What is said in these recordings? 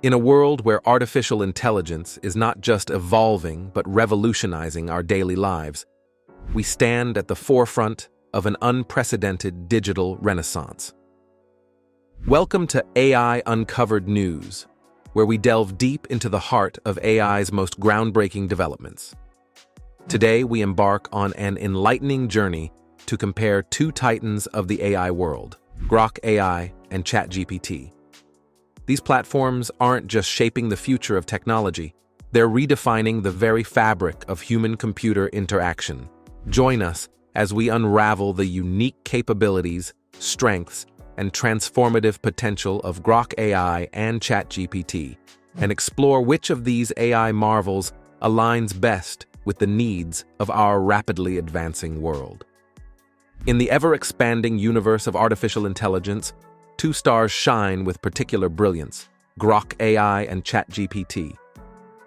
In a world where artificial intelligence is not just evolving but revolutionizing our daily lives, we stand at the forefront of an unprecedented digital renaissance. Welcome to AI Uncovered News, where we delve deep into the heart of AI's most groundbreaking developments. Today, we embark on an enlightening journey to compare two titans of the AI world, Grok AI and ChatGPT. These platforms aren't just shaping the future of technology, they're redefining the very fabric of human-computer interaction. Join us as we unravel the unique capabilities, strengths, and transformative potential of Grok AI and ChatGPT, and explore which of these AI marvels aligns best with the needs of our rapidly advancing world. In the ever-expanding universe of artificial intelligence, two stars shine with particular brilliance: Grok AI and ChatGPT.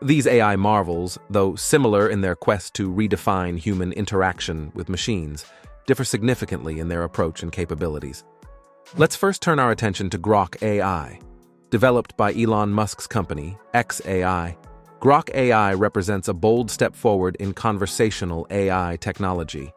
These AI marvels, though similar in their quest to redefine human interaction with machines, differ significantly in their approach and capabilities. Let's first turn our attention to Grok AI. Developed by Elon Musk's company, x.ai, Grok AI represents a bold step forward in conversational AI technology.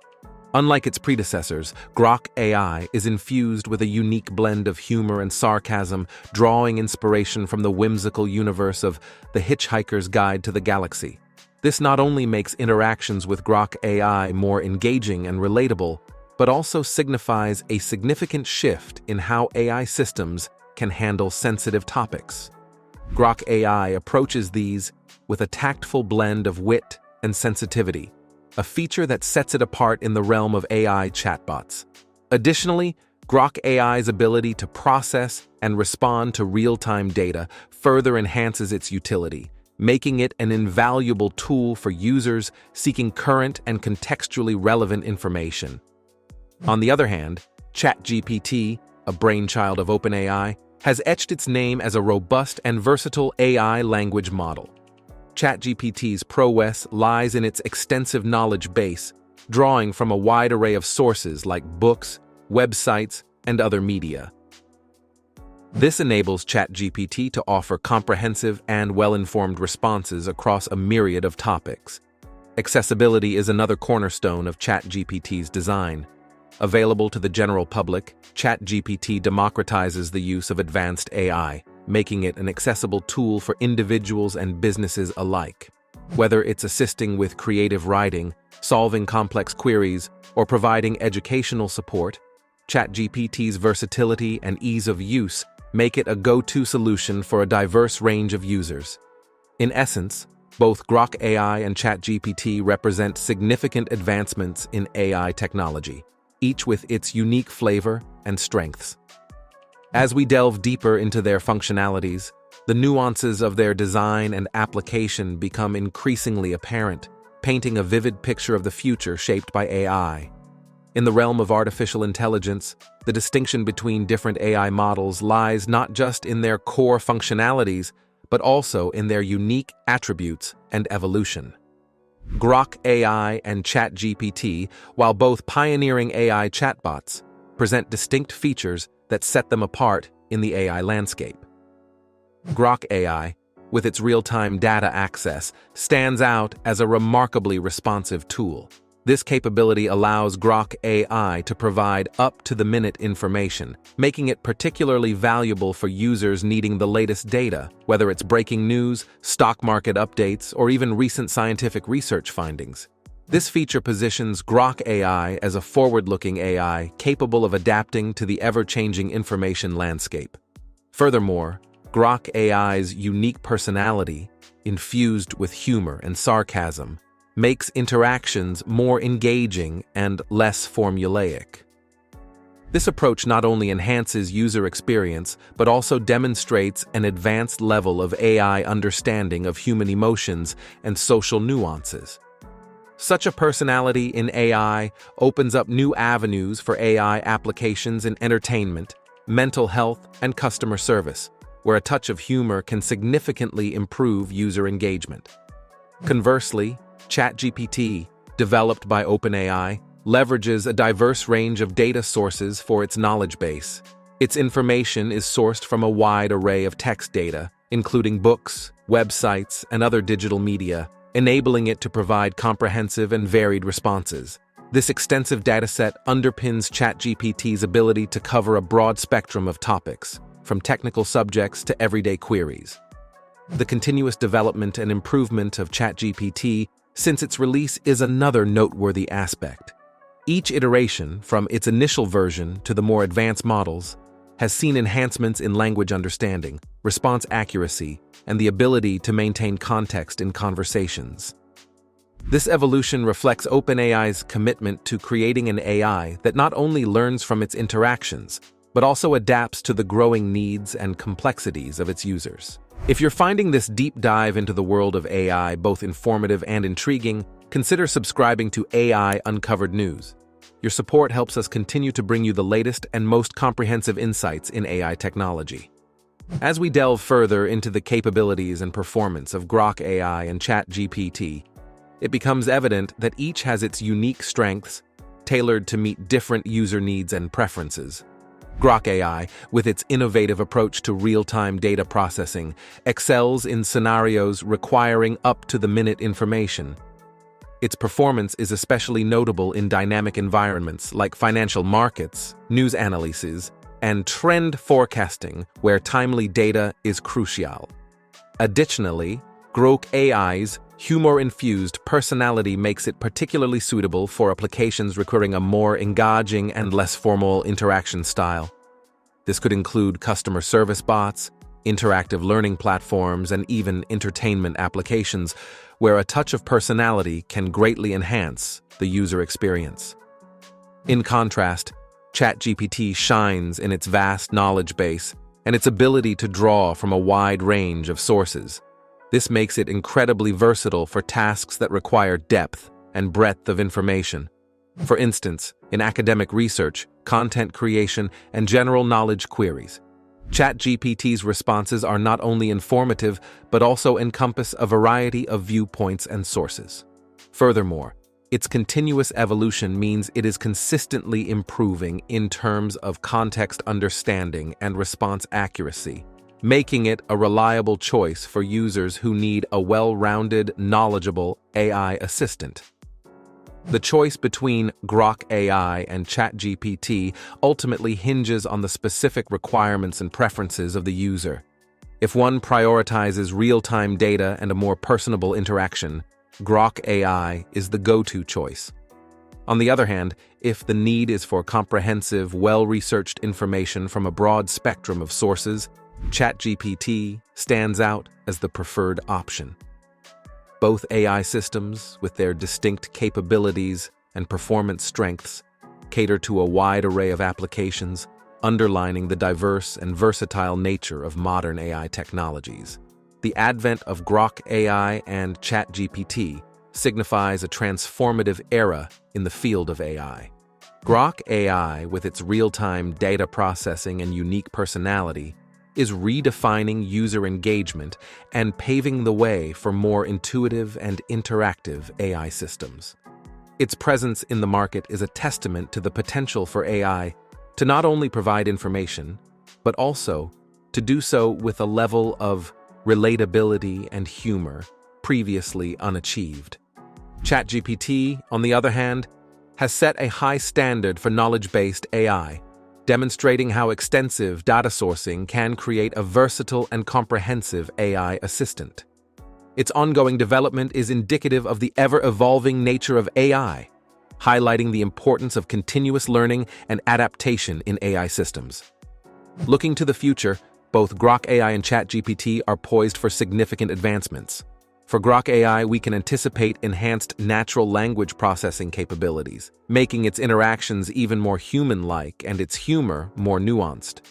Unlike its predecessors, Grok AI is infused with a unique blend of humor and sarcasm, drawing inspiration from the whimsical universe of The Hitchhiker's Guide to the Galaxy. This not only makes interactions with Grok AI more engaging and relatable, but also signifies a significant shift in how AI systems can handle sensitive topics. Grok AI approaches these with a tactful blend of wit and sensitivity, a feature that sets it apart in the realm of AI chatbots. Additionally, Grok AI's ability to process and respond to real-time data further enhances its utility, making it an invaluable tool for users seeking current and contextually relevant information. On the other hand, ChatGPT, a brainchild of OpenAI, has etched its name as a robust and versatile AI language model. ChatGPT's prowess lies in its extensive knowledge base, drawing from a wide array of sources like books, websites, and other media. This enables ChatGPT to offer comprehensive and well-informed responses across a myriad of topics. Accessibility is another cornerstone of ChatGPT's design. Available to the general public, ChatGPT democratizes the use of advanced AI, making it an accessible tool for individuals and businesses alike. Whether it's assisting with creative writing, solving complex queries, or providing educational support, ChatGPT's versatility and ease of use make it a go-to solution for a diverse range of users. In essence, both Grok AI and ChatGPT represent significant advancements in AI technology, each with its unique flavor and strengths. As we delve deeper into their functionalities, the nuances of their design and application become increasingly apparent, painting a vivid picture of the future shaped by AI. In the realm of artificial intelligence, the distinction between different AI models lies not just in their core functionalities, but also in their unique attributes and evolution. Grok AI and ChatGPT, while both pioneering AI chatbots, present distinct features that set them apart in the AI landscape. Grok AI, with its real-time data access, stands out as a remarkably responsive tool. This capability allows Grok AI to provide up-to-the-minute information, making it particularly valuable for users needing the latest data, whether it's breaking news, stock market updates, or even recent scientific research findings. This feature positions Grok AI as a forward-looking AI capable of adapting to the ever-changing information landscape. Furthermore, Grok AI's unique personality, infused with humor and sarcasm, makes interactions more engaging and less formulaic. This approach not only enhances user experience, but also demonstrates an advanced level of AI understanding of human emotions and social nuances. Such a personality in AI opens up new avenues for AI applications in entertainment, mental health, and customer service, where a touch of humor can significantly improve user engagement. Conversely, ChatGPT, developed by OpenAI, leverages a diverse range of data sources for its knowledge base. Its information is sourced from a wide array of text data, including books, websites, and other digital media, enabling it to provide comprehensive and varied responses. This extensive dataset underpins ChatGPT's ability to cover a broad spectrum of topics, from technical subjects to everyday queries. The continuous development and improvement of ChatGPT since its release is another noteworthy aspect. Each iteration, from its initial version to the more advanced models, has seen enhancements in language understanding, response accuracy, and the ability to maintain context in conversations. This evolution reflects OpenAI's commitment to creating an AI that not only learns from its interactions, but also adapts to the growing needs and complexities of its users. If you're finding this deep dive into the world of AI both informative and intriguing, consider subscribing to AI Uncovered News. Your support helps us continue to bring you the latest and most comprehensive insights in AI technology. As we delve further into the capabilities and performance of Grok AI and ChatGPT, it becomes evident that each has its unique strengths, tailored to meet different user needs and preferences. Grok AI, with its innovative approach to real-time data processing, excels in scenarios requiring up-to-the-minute information. Its performance is especially notable in dynamic environments like financial markets, news analyses, and trend forecasting, where timely data is crucial. Additionally, Grok AI's humor-infused personality makes it particularly suitable for applications requiring a more engaging and less formal interaction style. This could include customer service bots, interactive learning platforms, and even entertainment applications, where a touch of personality can greatly enhance the user experience. In contrast, ChatGPT shines in its vast knowledge base and its ability to draw from a wide range of sources. This makes it incredibly versatile for tasks that require depth and breadth of information. For instance, in academic research, content creation, and general knowledge queries, ChatGPT's responses are not only informative but also encompass a variety of viewpoints and sources. Furthermore, its continuous evolution means it is consistently improving in terms of context understanding and response accuracy, making it a reliable choice for users who need a well-rounded, knowledgeable AI assistant. The choice between Grok AI and ChatGPT ultimately hinges on the specific requirements and preferences of the user. If one prioritizes real-time data and a more personable interaction, Grok AI is the go-to choice. On the other hand, if the need is for comprehensive, well-researched information from a broad spectrum of sources, ChatGPT stands out as the preferred option. Both AI systems, with their distinct capabilities and performance strengths, cater to a wide array of applications, underlining the diverse and versatile nature of modern AI technologies. The advent of Grok AI and ChatGPT signifies a transformative era in the field of AI. Grok AI, with its real-time data processing and unique personality, is redefining user engagement and paving the way for more intuitive and interactive AI systems. Its presence in the market is a testament to the potential for AI to not only provide information, but also to do so with a level of relatability and humor previously unachieved. ChatGPT, on the other hand, has set a high standard for knowledge-based AI, demonstrating how extensive data sourcing can create a versatile and comprehensive AI assistant. Its ongoing development is indicative of the ever-evolving nature of AI, highlighting the importance of continuous learning and adaptation in AI systems. Looking to the future, both Grok AI and ChatGPT are poised for significant advancements. For Grok AI, we can anticipate enhanced natural language processing capabilities, making its interactions even more human-like and its humor more nuanced.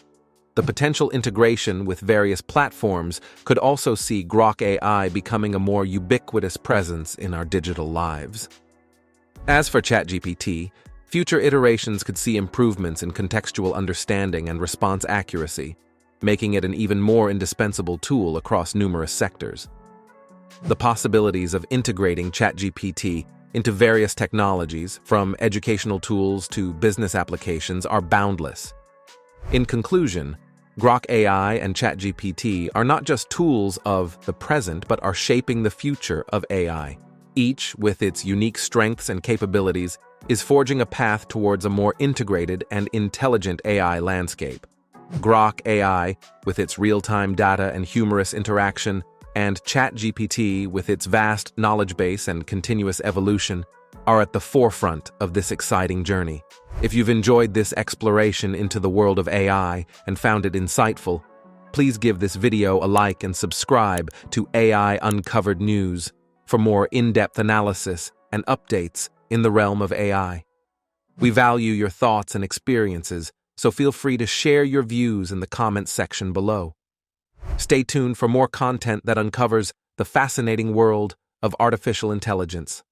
The potential integration with various platforms could also see Grok AI becoming a more ubiquitous presence in our digital lives. As for ChatGPT, future iterations could see improvements in contextual understanding and response accuracy, making it an even more indispensable tool across numerous sectors. The possibilities of integrating ChatGPT into various technologies, from educational tools to business applications, are boundless. In conclusion, Grok AI and ChatGPT are not just tools of the present, but are shaping the future of AI. Each, with its unique strengths and capabilities, is forging a path towards a more integrated and intelligent AI landscape. Grok AI, with its real-time data and humorous interaction, and ChatGPT, with its vast knowledge base and continuous evolution, are at the forefront of this exciting journey. If you've enjoyed this exploration into the world of AI and found it insightful, please give this video a like and subscribe to AI Uncovered News for more in-depth analysis and updates in the realm of AI. We value your thoughts and experiences, so feel free to share your views in the comments section below. Stay tuned for more content that uncovers the fascinating world of artificial intelligence.